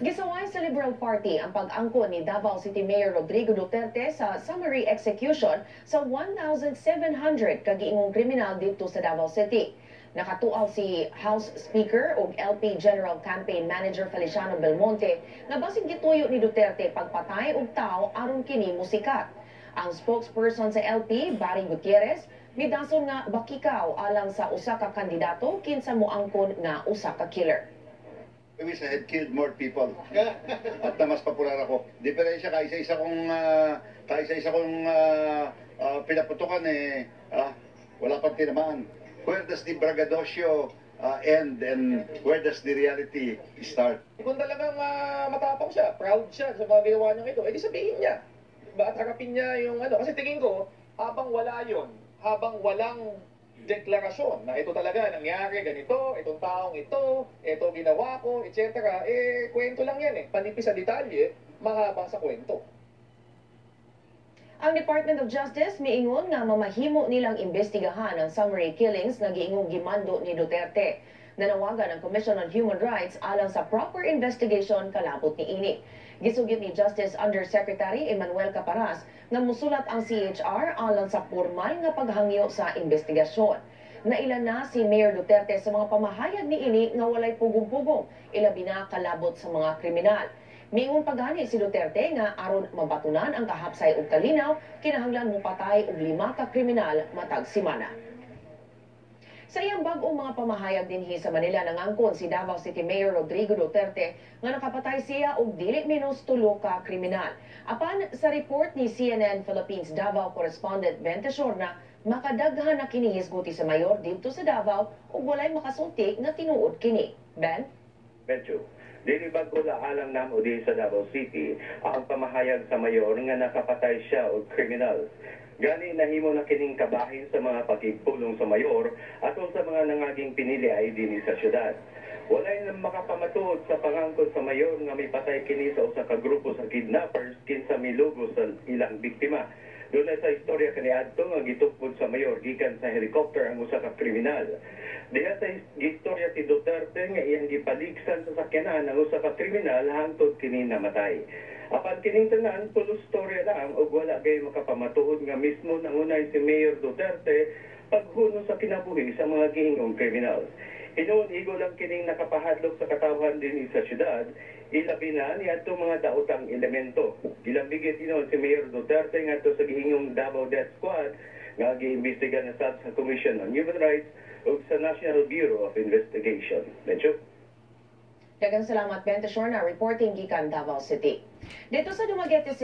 Gisaway sa Liberal Party ang pag-angkon ni Davao City Mayor Rodrigo Duterte sa summary execution sa 1,700 kagiingong kriminal dito sa Davao City. Nakatuaw si House Speaker ug LP General Campaign Manager Feliciano Belmonte nga basig gituyo ni Duterte pagpatay og tawo aron kini musikat. Ang spokesperson sa LP, Barry Gutierrez, midason nga bakikaw alang sa usa ka kandidato kinsa moangkon nga usa ka killer. I wish I had killed more people. At na mas popular ako. Diferensya kaisa-isa kong pinaputukan wala pang tinamaan. Where does the braggadocio end and where does the reality start? Kung talagang matapang siya, proud siya sa mga ginawa niya ito, edi sabihin niya. At harapin niya yung ano. Kasi tingin ko, habang wala yon, habang walang deklarasyon na ito talaga nangyari, ganito, itong taong ito ginawa ko, etc. Kwento lang yan Panipis sa detalye, mahaba sa kwento. Ang Department of Justice miingon nga mamahimo nilang imbestigahan ang summary killings na giingong gimando ni Duterte. Nanawagan ang Commission on Human Rights alang sa proper investigation kalabot ni ini. Gisugid ni Justice Undersecretary Emmanuel Caparas nga musulat ang CHR alang sa formal nga paghangyo sa investigasyon. Nailan na si Mayor Duterte sa mga pamahayag ni ini nga walay pugong-pugong, ilabi na kalabot sa mga kriminal. Miingon pagani si Duterte nga aron mabatunan ang kahapsay ug kalinaw, kinahanglan mopatay og 5 ka kriminal matag semana. Sa iyang bag-ong mga pamahayag dinhi sa Manila nangangkon si Davao City Mayor Rodrigo Duterte nga nakapatay siya og dili menos 3 ka kriminal. Apan sa report ni CNN Philippines Davao correspondent Ben Tesorna, makadaghan na kini hisguti sa mayor dito sa Davao ug walay makasulti nga tinuod kini. Ben? Medyo. Dili bago alam namo di sa Davao City ang pamahayag sa mayor nga nakapatay siya og kriminal. Gani nahimo na kining kabahin sa mga pagpulong sa mayor atol sa mga nangaging pinili ay dinhi sa syudad. Walay nang makapamatuod sa pangangkon sa mayor nga may patay kini sa usa ka grupo sa kidnappers kinsa milugo sa ilang biktima. Doon sa istorya kaniadto nga gitukod sa mayor gikan sa helicopter ang usa ka kriminal. Diha sa istorya si Duterte nga iyang gipaligsan sa sakyanan ang usa ka kriminal hangtod kini namatay. Apan kining tanan tulo storya lang ug wala gay makapamatuod nga mismo nangunay si Mayor Duterte paghuno sa kinabuhi sa mga giingong kriminal. Hinuon igo lang kining nakapahadlok sa katawhan din sa syudad, ilabi na niadto mga daotang elemento. Gilambigit hinuon si Mayor Duterte ngadto sa giingong Davao Death Squad nga giimbestiga na sa Commission on Human Rights ug sa National Bureau of Investigation. Medyo Daghang salamat Ben Tesorna reporting gikan Davao City. Dito sa Dumaguete